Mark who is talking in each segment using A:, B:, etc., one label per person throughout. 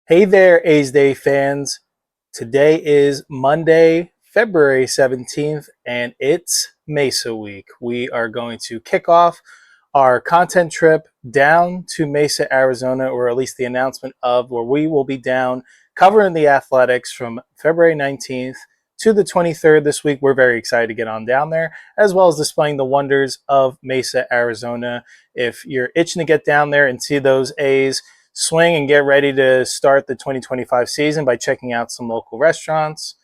A: Hey there, A's Day fans. Today is Monday, February 17th, and it's Mesa week. We are going to kick off our content trip down to Mesa, Arizona, or at least the announcement of where we will be down covering the athletics from February 19th to the 23rd this week. We're very excited to get on down there, as well as displaying the wonders of Mesa, Arizona. If you're itching to get down there and see those A's, swing and get ready to start the 2025 season by checking out some local restaurants,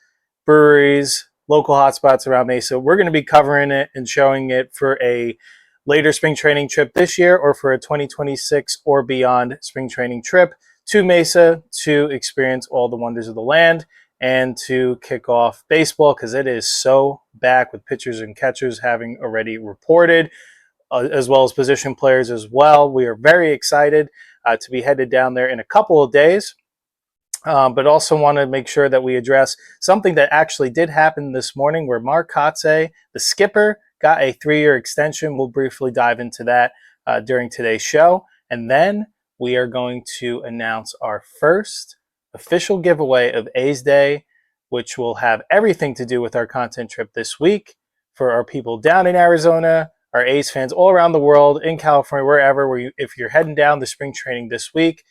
A: breweries, local hotspots around Mesa. We're going to be covering it and showing it for a later spring training trip this year or for a 2026 or beyond spring training trip to Mesa to experience all the wonders of the land and to kick off baseball because it is so back with pitchers and catchers having already reported, as well as position players as well. We are very excited to be headed down there in a couple of days, but also want to make sure that we address something that actually did happen this morning where Mark Kotsay, the skipper, got a 3-year extension. We'll briefly dive into that during today's show. And then we are going to announce our first official giveaway of A's Day, which will have everything to do with our content trip this week for our people down in Arizona, our A's fans all around the world, in California, wherever, if you're heading down to spring training this week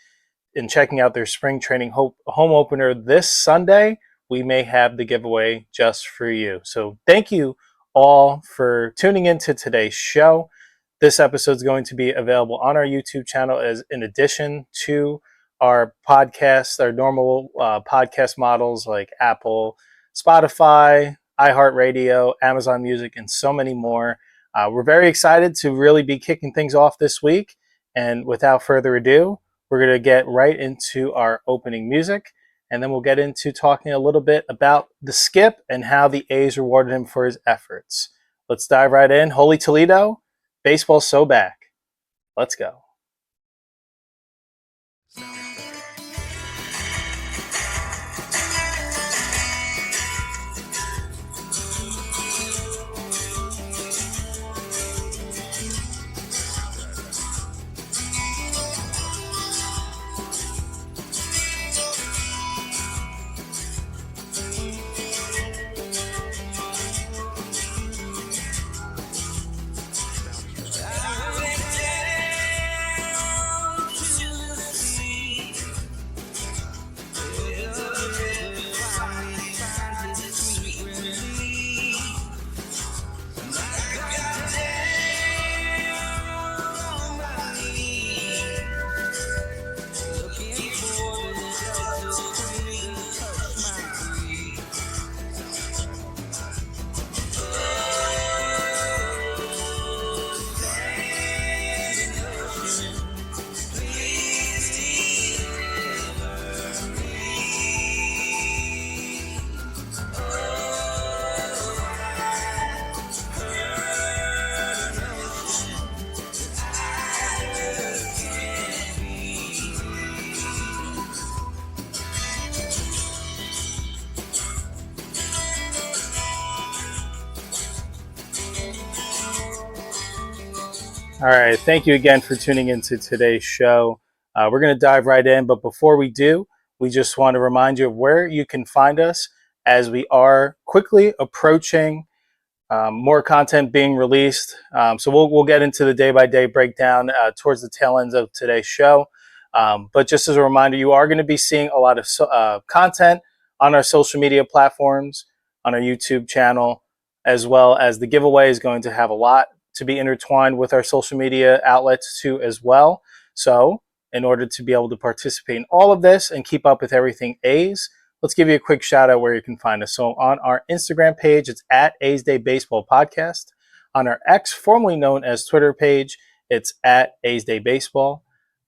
A: and checking out their spring training home opener this Sunday, we may have the giveaway just for you. So thank you all for tuning into today's show. This episode is going to be available on our YouTube channel as in addition to our podcast, our normal podcast models like Apple, Spotify, iHeartRadio, Amazon Music, and so many more. We're very excited to really be kicking things off this week. And without further ado, we're going to get right into our opening music. And then we'll get into talking a little bit about the skip and how the A's rewarded him for his efforts. Let's dive right in. Holy Toledo, baseball's so back. Let's go. All right. Thank you again for tuning into today's show. We're going to dive right in. But before we do, we just want to remind you of where you can find us as we are quickly approaching more content being released. So we'll get into the day-by-day breakdown towards the tail ends of today's show. But just as a reminder, you are going to be seeing a lot of content on our social media platforms, on our YouTube channel, as well as the giveaway is going to have a lot to be intertwined with our social media outlets too as well. So in order to be able to participate in all of this and keep up with everything A's, let's give you a quick shout out where you can find us. So on our Instagram page, it's at A's Day Baseball Podcast. On our X, formerly known as Twitter page, it's at A's Day Baseball.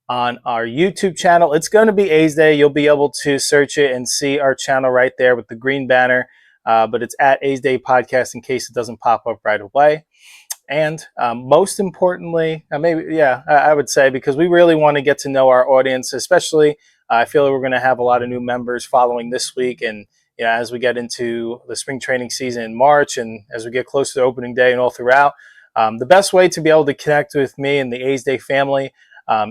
A: On our YouTube channel, it's going to be A's Day. You'll be able to search it and see our channel right there with the green banner. But it's at A's Day Podcast in case it doesn't pop up right away. And most importantly, I would say, because we really want to get to know our audience, especially I feel like we're going to have a lot of new members following this week. And as we get into the spring training season in March and as we get closer to opening day and all throughout, the best way to be able to connect with me and the A's Day family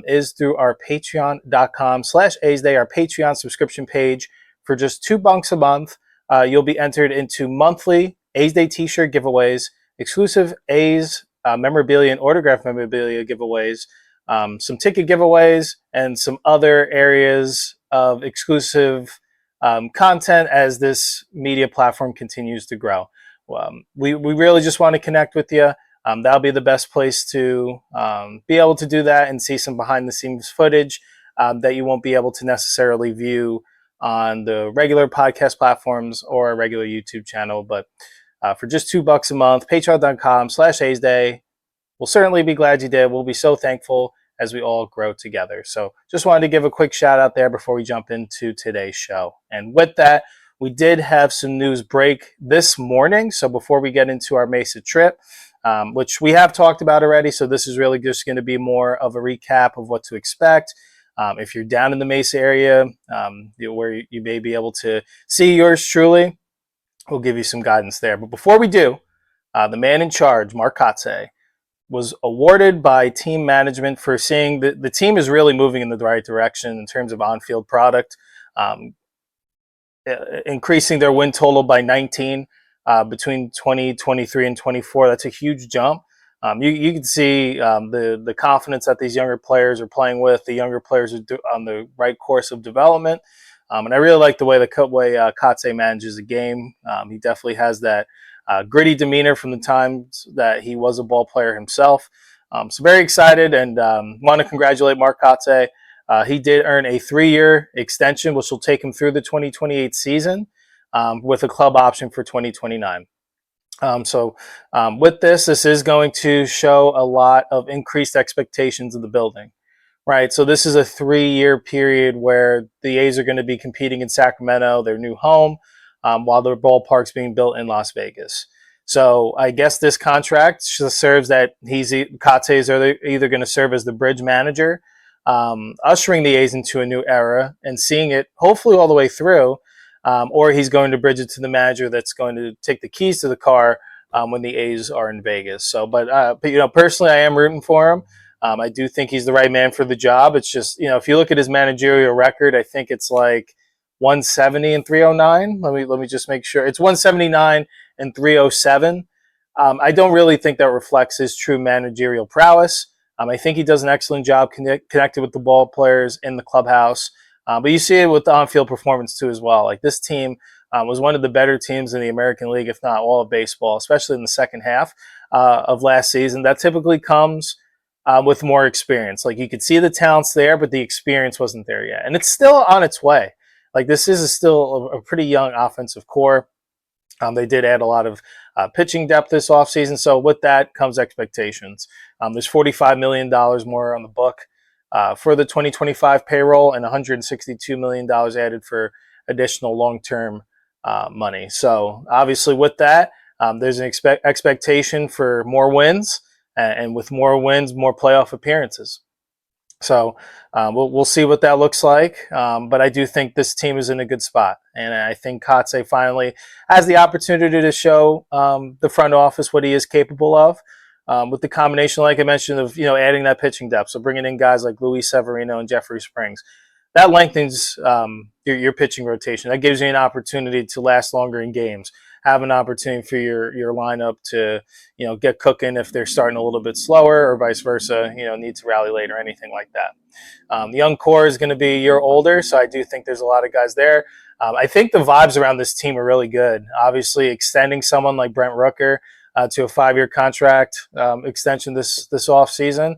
A: is through our patreon.com/A's Day, our Patreon subscription page. For just $2 a month, you'll be entered into monthly A's Day t-shirt giveaways, exclusive A's memorabilia and autograph memorabilia giveaways, some ticket giveaways, and some other areas of exclusive content as this media platform continues to grow. We really just want to connect with you. That'll be the best place to be able to do that and see some behind the scenes footage that you won't be able to necessarily view on the regular podcast platforms or a regular YouTube channel. But for just $2 a month, patreon.com/A's Day. We'll certainly be glad you did. We'll be so thankful as we all grow together. So just wanted to give a quick shout out there before we jump into today's show. And with that, we did have some news break this morning. So before we get into our Mesa trip, which we have talked about already, so this is really just going to be more of a recap of what to expect. If you're down in the Mesa area, where you may be able to see yours truly, we'll give you some guidance there. But before we do, the man in charge, Mark Kotsay, was awarded by team management for seeing that the team is really moving in the right direction in terms of on-field product, increasing their win total by 19 between 2023 and 24. That's a huge jump. You can see the confidence that these younger players are playing with. The younger players are on the right course of development. And I really like the way Kotsay manages the game. He definitely has that gritty demeanor from the times that he was a ball player himself. So very excited and want to congratulate Mark Kotsay. He did earn a 3-year extension, which will take him through the 2028 season with a club option for 2029. With this is going to show a lot of increased expectations of the building. Right, so this is a 3-year period where the A's are going to be competing in Sacramento, their new home, while their ballpark's being built in Las Vegas. So I guess this contract serves that Kotsay is either going to serve as the bridge manager, ushering the A's into a new era and seeing it hopefully all the way through, or he's going to bridge it to the manager that's going to take the keys to the car when the A's are in Vegas. So, but personally, I am rooting for him. I do think he's the right man for the job. It's just, if you look at his managerial record, I think it's like 170 and 309. Let me just make sure. It's 179 and 307. I don't really think that reflects his true managerial prowess. I think he does an excellent job connected with the ball players in the clubhouse. But you see it with the on-field performance too as well. Like this team was one of the better teams in the American League, if not all of baseball, especially in the second half of last season. That typically comes with more experience. Like you could see the talent's there, but the experience wasn't there yet. And it's still on its way. Like this is still a pretty young offensive core. They did add a lot of pitching depth this offseason. So with that comes expectations. There's $45 million more on the book for the 2025 payroll and $162 million added for additional long-term money. So obviously with that, there's an expectation for more wins. And with more wins, more playoff appearances. So we'll see what that looks like. But I do think this team is in a good spot. And I think Kotsay finally has the opportunity to show the front office what he is capable of with the combination, like I mentioned, of adding that pitching depth. So bringing in guys like Luis Severino and Jeffrey Springs. That lengthens your pitching rotation. That gives you an opportunity to last longer in games. Have an opportunity for your lineup to get cooking if they're starting a little bit slower, or vice versa, need to rally late or anything like that. The young core is going to be a year older, so I do think there's a lot of guys there. I think the vibes around this team are really good. Obviously, extending someone like Brent Rooker to a 5-year contract extension this offseason.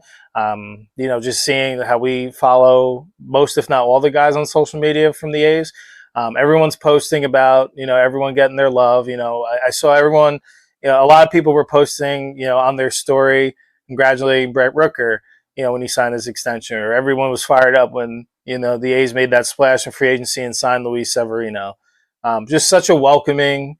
A: Just seeing how we follow most, if not all, the guys on social media from the A's. Everyone's posting about, everyone getting their love. I saw everyone, a lot of people were posting, on their story, congratulating Brent Rooker, when he signed his extension, or everyone was fired up when, the A's made that splash in free agency and signed Luis Severino. Just such a welcoming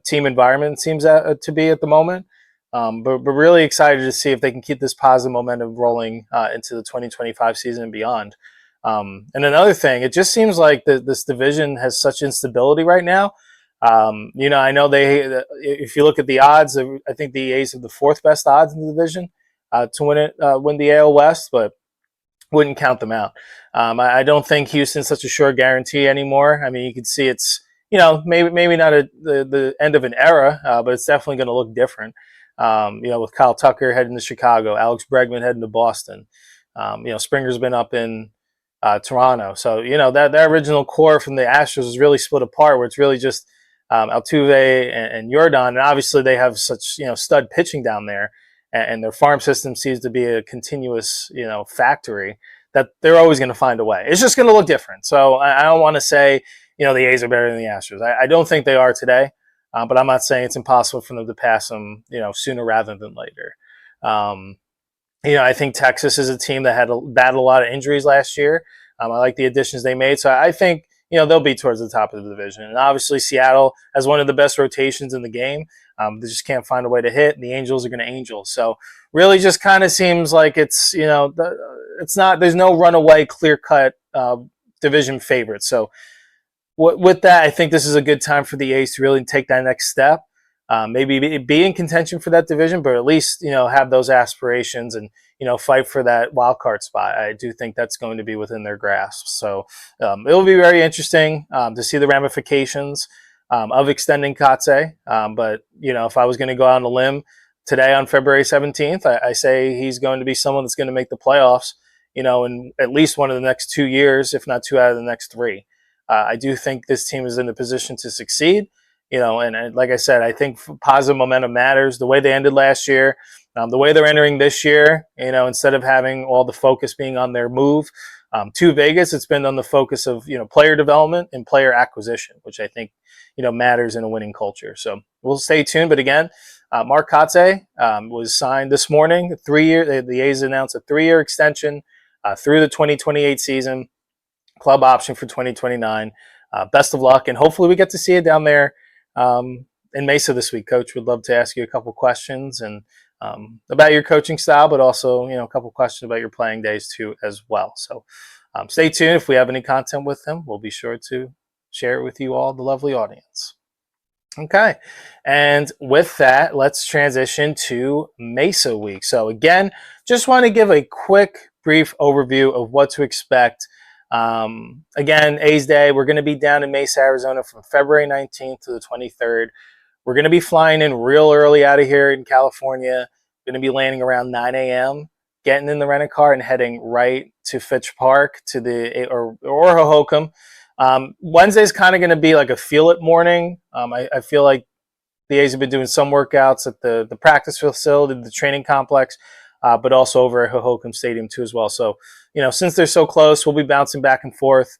A: team environment seems to be at the moment. But really excited to see if they can keep this positive momentum rolling into the 2025 season and beyond. And another thing, it just seems like this division has such instability right now. I know if you look at the odds, I think the A's have the 4th best odds in the division to win the AL West. But wouldn't count them out. I don't think Houston's such a sure guarantee anymore. I mean, you can see it's, maybe not the end of an era, but it's definitely going to look different. With Kyle Tucker heading to Chicago, Alex Bregman heading to Boston. Springer's been up in Toronto. So, that original core from the Astros is really split apart, where it's really just Altuve and Yordan. And obviously they have such, stud pitching down there, and their farm system seems to be a continuous, factory that they're always going to find a way. It's just going to look different. So I don't want to say, the A's are better than the Astros. I don't think they are today, but I'm not saying it's impossible for them to pass them, sooner rather than later. I think Texas is a team that had battled a lot of injuries last year. I like the additions they made. So I think, they'll be towards the top of the division. And obviously Seattle has one of the best rotations in the game. They just can't find a way to hit, and the Angels are going to Angel. So really just kind of seems like it's, it's not, there's no runaway clear-cut division favorite. So with that, I think this is a good time for the A's to really take that next step. Maybe be in contention for that division, but at least, have those aspirations and, fight for that wild card spot. I do think that's going to be within their grasp. So it'll be very interesting to see the ramifications of extending Kotsay. But, if I was going to go out on a limb today on February 17th, I say he's going to be someone that's going to make the playoffs, in at least one of the next 2 years, if not 2 out of the next 3. I do think this team is in a position to succeed. And like I said, I think positive momentum matters. The way they ended last year, the way they're entering this year, instead of having all the focus being on their move to Vegas, it's been on the focus of, player development and player acquisition, which I think, matters in a winning culture. So we'll stay tuned. But again, Mark Kotsay was signed this morning, 3-year. The A's announced a 3-year extension through the 2028 season, club option for 2029. Best of luck, and hopefully we get to see it down there in Mesa this week. Coach, would love to ask you a couple questions and about your coaching style, but also, a couple questions about your playing days too as well. So stay tuned. If we have any content with him, we'll be sure to share it with you all, the lovely audience. Okay. And with that, let's transition to Mesa week. So again, just want to give a quick, brief overview of what to expect. Again, A's Day, we're going to be down in Mesa, Arizona from February 19th to the 23rd. We're going to be flying in real early out of here in California. Going to be landing around 9 a.m., getting in the rent-a-car and heading right to Fitch Park or Hohokam. Wednesday's kind of going to be like a feel-it morning. I feel like the A's have been doing some workouts at the practice facility, the training complex, but also over at Hohokam Stadium too as well. So, since they're so close, we'll be bouncing back and forth.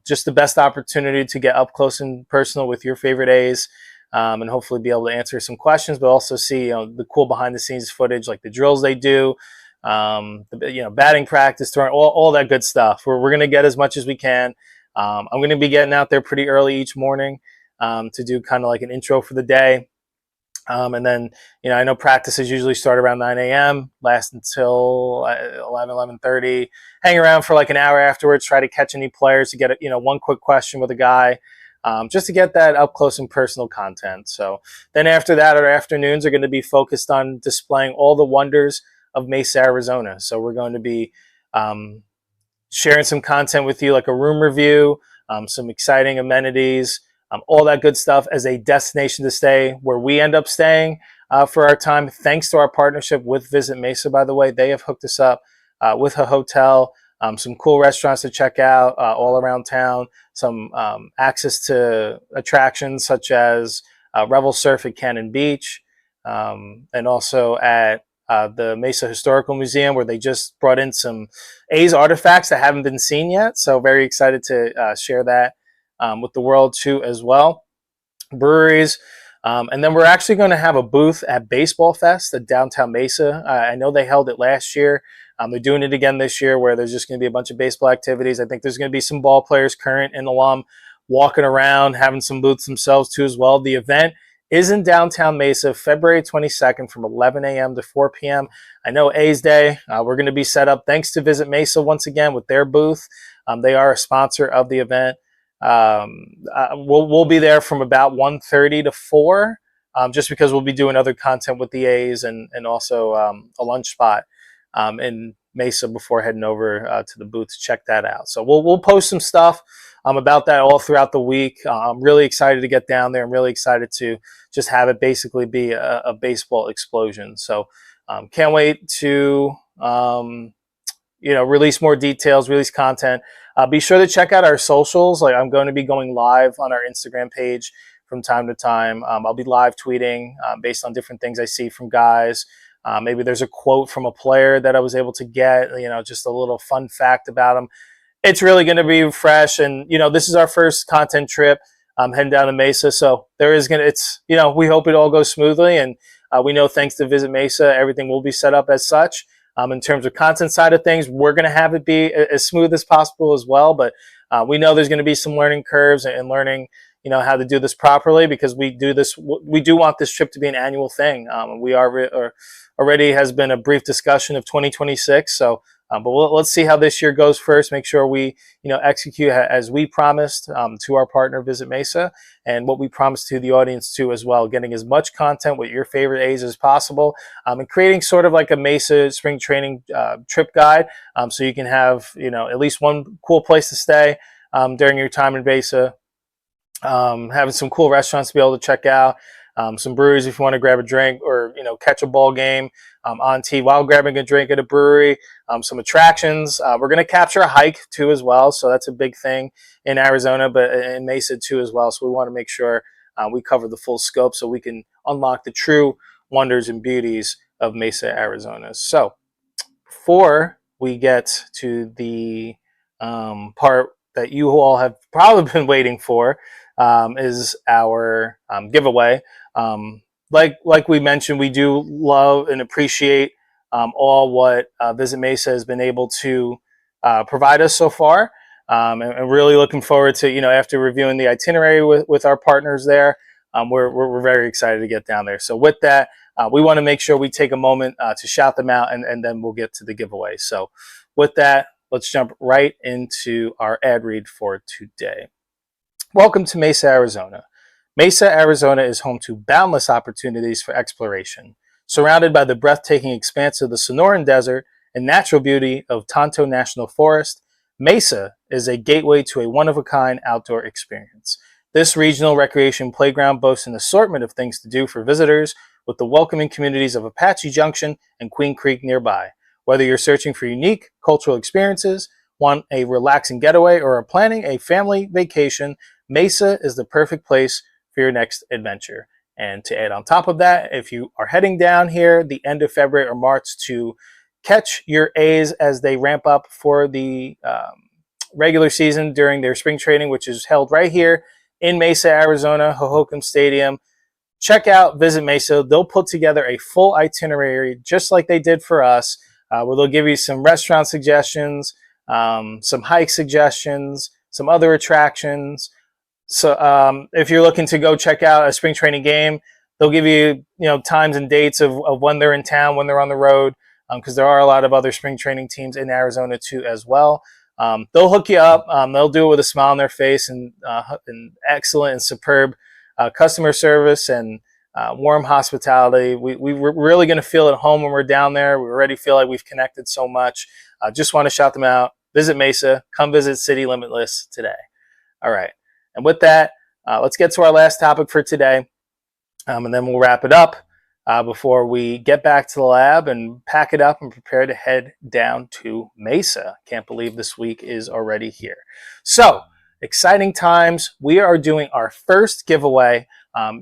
A: Just the best opportunity to get up close and personal with your favorite A's, and hopefully be able to answer some questions, but also see, the cool behind the scenes footage, like the drills they do, batting practice, throwing, all that good stuff. We're going to get as much as we can. I'm going to be getting out there pretty early each morning to do kind of like an intro for the day. And then, I know practices usually start around 9 a.m., last until 11:30. Hang around for like an hour afterwards, try to catch any players to get, one quick question with a guy, just to get that up close and personal content. So then after that, our afternoons are going to be focused on displaying all the wonders of Mesa, Arizona. So we're going to be sharing some content with you, like a room review, some exciting amenities, all that good stuff as a destination to stay, where we end up staying for our time. Thanks to our partnership with Visit Mesa, by the way. They have hooked us up with a hotel, some cool restaurants to check out all around town, some access to attractions such as Revel Surf at Cannon Beach, and also at the Mesa Historical Museum, where they just brought in some A's artifacts that haven't been seen yet. So very excited to share that with the world too as well. Breweries. And then we're actually going to have a booth at Baseball Fest at downtown Mesa. I know they held it last year. They're doing it again this year, where there's just going to be a bunch of baseball activities. I think there's going to be some ball players, current and alum, walking around, having some booths themselves too as well. The event is in downtown Mesa, February 22nd from 11 a.m. to 4 p.m. I know A's Day, we're going to be set up thanks to Visit Mesa once again with their booth. They are a sponsor of the event. We'll be there from about 1:30 to 4, just because we'll be doing other content with the A's and also a lunch spot. And Mesa before heading over to the booth to check that out. So we'll post some stuff about that all throughout the week. I'm really excited to get down there. I'm really excited to just have it basically be a baseball explosion. So can't wait to release more details, release content. Be sure to check out our socials. Like, I'm going to be going live on our Instagram page from time to time. I'll be live tweeting based on different things I see from guys. Maybe there's a quote from a player that I was able to get, just a little fun fact about them. It's really going to be fresh. And, this is our first content trip heading down to Mesa. So we hope it all goes smoothly. And we know, thanks to Visit Mesa, everything will be set up as such. In terms of content side of things, we're going to have it be as smooth as possible as well. But we know there's going to be some learning curves and learning, how to do this properly, because we do want this trip to be an annual thing. We already has been a brief discussion of 2026. So, but let's see how this year goes first. Make sure we, execute as we promised to our partner Visit Mesa, and what we promised to the audience too as well. Getting as much content with your favorite A's as possible, and creating sort of like a Mesa spring training trip guide, so you can have at least one cool place to stay during your time in Mesa. Having some cool restaurants to be able to check out. Some breweries if you want to grab a drink, or catch a ball game on tee while grabbing a drink at a brewery. Some attractions. We're going to capture a hike too as well, so that's a big thing in Arizona, but in Mesa too as well. So we want to make sure we cover the full scope so we can unlock the true wonders and beauties of Mesa, Arizona. So before we get to the part that you all have probably been waiting for, is our giveaway. Like we mentioned, we do love and appreciate all what Visit Mesa has been able to provide us so far, and really looking forward to, after reviewing the itinerary with our partners there, we're very excited to get down there. So with that, we want to make sure we take a moment to shout them out, and then we'll get to the giveaway. So with that, let's jump right into our ad read for today. Welcome to Mesa, Arizona. Mesa, Arizona is home to boundless opportunities for exploration. Surrounded by the breathtaking expanse of the Sonoran Desert and natural beauty of Tonto National Forest, Mesa is a gateway to a one-of-a-kind outdoor experience. This regional recreation playground boasts an assortment of things to do for visitors, with the welcoming communities of Apache Junction and Queen Creek nearby. Whether you're searching for unique cultural experiences, want a relaxing getaway, or are planning a family vacation, Mesa is the perfect place for your next adventure. And to add on top of that, if you are heading down here the end of February or March to catch your A's as they ramp up for the regular season during their spring training, which is held right here in Mesa, Arizona, Hohokam Stadium, check out Visit Mesa. They'll put together a full itinerary just like they did for us, where they'll give you some restaurant suggestions, some hike suggestions, some other attractions. So if you're looking to go check out a spring training game, they'll give you, times and dates of when they're in town, when they're on the road, because there are a lot of other spring training teams in Arizona too as well. They'll hook you up. They'll do it with a smile on their face, and excellent and superb customer service and warm hospitality. We're really going to feel at home when we're down there. We already feel like we've connected so much. Just want to shout them out. Visit Mesa. Come visit City Limitless today. All right. And with that, let's get to our last topic for today, and then we'll wrap it up before we get back to the lab and pack it up and prepare to head down to Mesa. Can't believe this week is already here. So, exciting times. We are doing our first giveaway.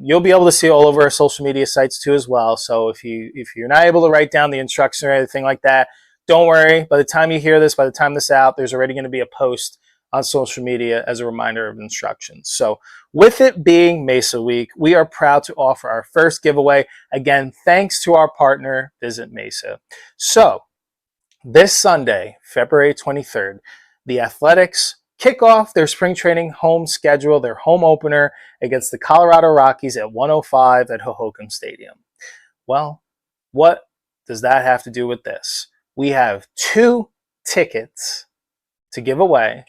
A: You'll be able to see it all over our social media sites too as well. So if you're not able to write down the instructions or anything like that, don't worry. By the time you hear this, by the time this is out, there's already going to be a post on social media as a reminder of instructions. So with it being Mesa Week, we are proud to offer our first giveaway. Again, thanks to our partner, Visit Mesa. So this Sunday, February 23rd, the Athletics kick off their spring training home schedule, their home opener against the Colorado Rockies at 1:05 at Hohokam Stadium. Well, what does that have to do with this? We have 2 tickets to give away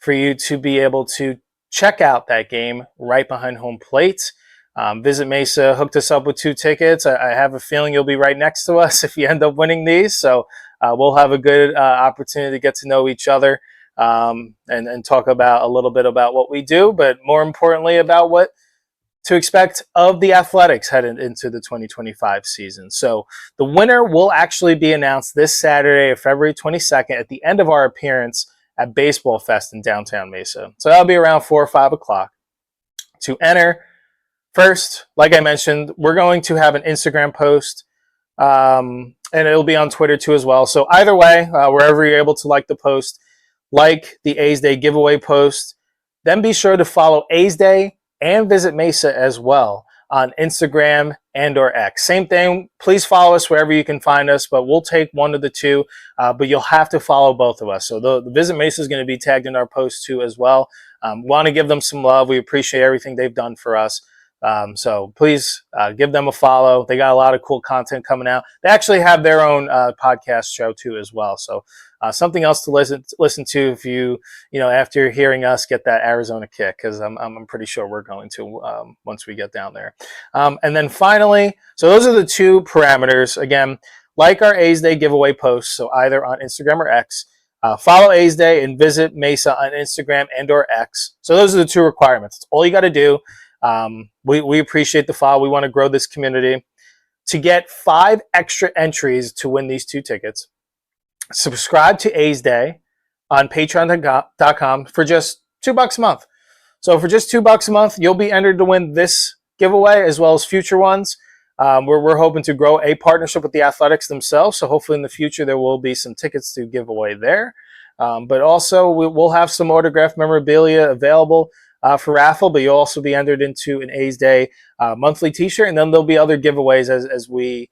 A: for you to be able to check out that game right behind home plate. Visit Mesa hooked us up with 2 tickets. I have a feeling you'll be right next to us if you end up winning these. So we'll have a good opportunity to get to know each other and talk about a little bit about what we do, but more importantly about what to expect of the Athletics headed into the 2025 season. So the winner will actually be announced this Saturday, February 22nd, at the end of our appearance at Baseball Fest in downtown Mesa. So that'll be around 4 or 5 o'clock. To enter, first, like I mentioned, we're going to have an Instagram post, and it'll be on Twitter too as well. So either way, wherever you're able to like the post, like the A's Day giveaway post. Then be sure to follow A's Day and Visit Mesa as well on Instagram and or X. Same thing. Please follow us wherever you can find us, but we'll take one of the two. But you'll have to follow both of us. So the Visit Mesa is going to be tagged in our post too as well. Want to give them some love. We appreciate everything they've done for us. So please give them a follow. They got a lot of cool content coming out. They actually have their own podcast show too as well. So something else to listen to if you after hearing us get that Arizona kick, because I'm pretty sure we're going to once we get down there. And then finally, so those are the two parameters. Again, like our A's Day giveaway posts, so either on Instagram or X. Follow A's Day and Visit Mesa on Instagram and or X. So those are the two requirements. It's all you got to do. We appreciate the follow. We want to grow this community. To get 5 extra entries to win these 2 tickets, subscribe to A's Day on patreon.com for just $2 a month. So for just $2 a month, you'll be entered to win this giveaway as well as future ones. We're hoping to grow a partnership with the Athletics themselves. So hopefully in the future, there will be some tickets to give away there. But also we'll have some autographed memorabilia available for raffle, but you'll also be entered into an A's Day monthly t-shirt. And then there'll be other giveaways as we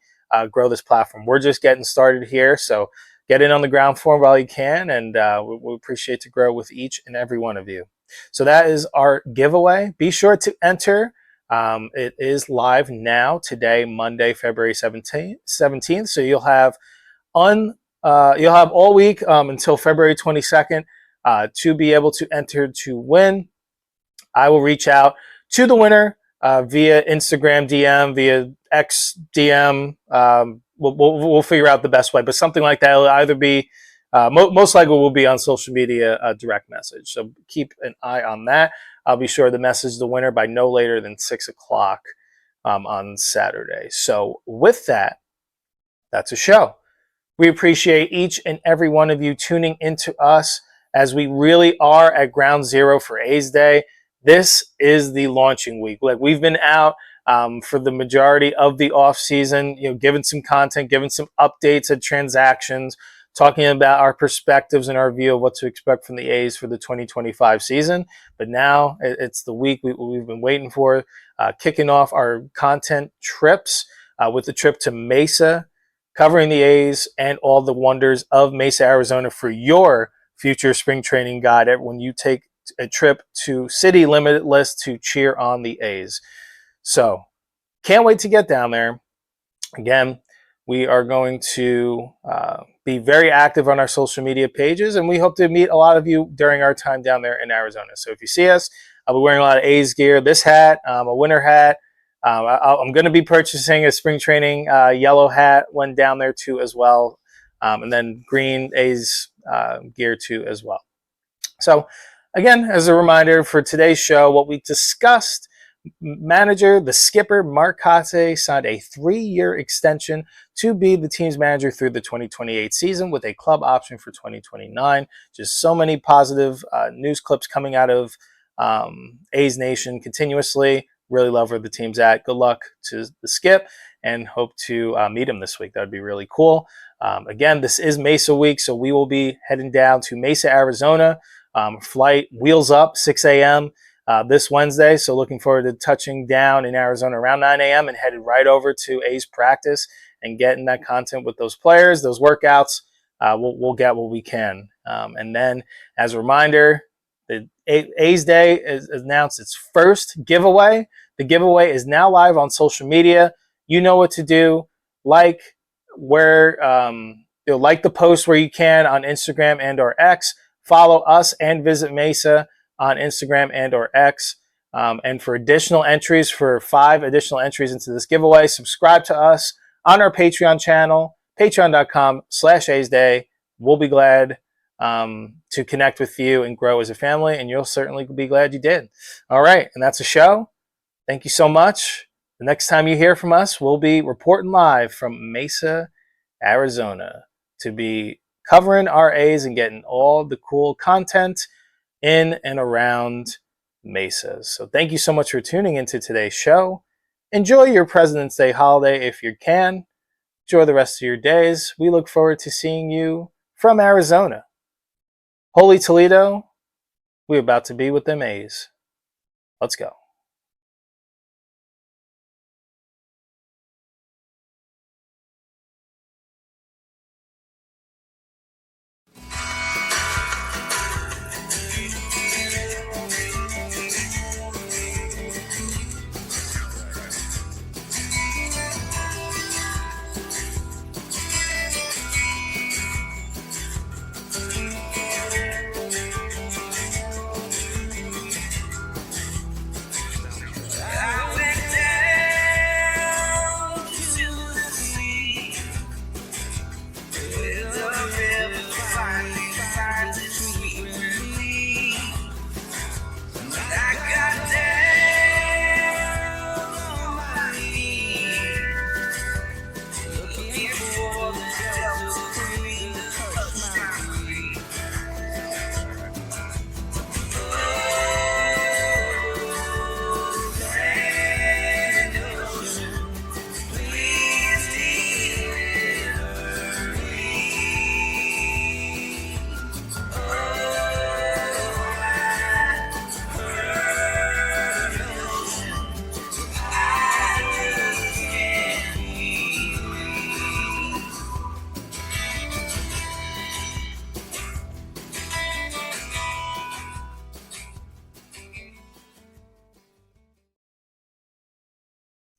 A: grow this platform. We're just getting started here. So get in on the ground floor while you can, and we appreciate to grow with each and every one of you. So that is our giveaway. Be sure to enter. It is live now, today, Monday, February 17th. So you'll have all week until February 22nd to be able to enter to win. I will reach out to the winner via Instagram DM, via X DM. We'll figure out the best way, but something like that will either be, most likely will be on social media direct message. So keep an eye on that. I'll be sure to message the winner by no later than 6 o'clock on Saturday. So with that, that's a show. We appreciate each and every one of you tuning into us as we really are at ground zero for A's Day. This is the launching week. Like, we've been out for the majority of the off season, giving some content, giving some updates of transactions, talking about our perspectives and our view of what to expect from the A's for the 2025 season. But now it's the week we've been waiting for, kicking off our content trips with the trip to Mesa, covering the A's and all the wonders of Mesa, Arizona for your future spring training guide when you take a trip to City Limitless to cheer on the A's. So can't wait to get down there. Again, we are going to be very active on our social media pages, and we hope to meet a lot of you during our time down there in Arizona. So if you see us, I'll be wearing a lot of A's gear. This hat, a winter hat. I'm going to be purchasing a spring training yellow hat when down there too as well, and then green A's gear too as well. So again, as a reminder for today's show, what we discussed, the skipper, Mark Kotsay, signed a 3-year extension to be the team's manager through the 2028 season with a club option for 2029. Just so many positive news clips coming out of A's Nation continuously. Really love where the team's at. Good luck to the skip, and hope to meet him this week. That would be really cool. Again, this is Mesa week, so we will be heading down to Mesa, Arizona. Flight wheels up 6 a.m. This Wednesday. So looking forward to touching down in Arizona around 9 a.m. and headed right over to A's practice and getting that content with those players, those workouts. We'll get what we can. And then as a reminder, the A's Day has announced its first giveaway. The giveaway is now live on social media. You know what to do. Like the post where you can on Instagram and or X. Follow us and Visit Mesa on Instagram and or X. And for additional entries, for 5 additional entries into this giveaway, subscribe to us on our Patreon channel, patreon.com/A's Day. We'll be glad to connect with you and grow as a family, and you'll certainly be glad you did. All right, and that's a show. Thank you so much. The next time you hear from us, we'll be reporting live from Mesa, Arizona, to be covering our A's and getting all the cool content in and around Mesa. So thank you so much for tuning into today's show. Enjoy your President's Day holiday if you can. Enjoy the rest of your days. We look forward to seeing you from Arizona. Holy Toledo, we're about to be with them A's. Let's go.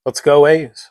A: Let's go A's.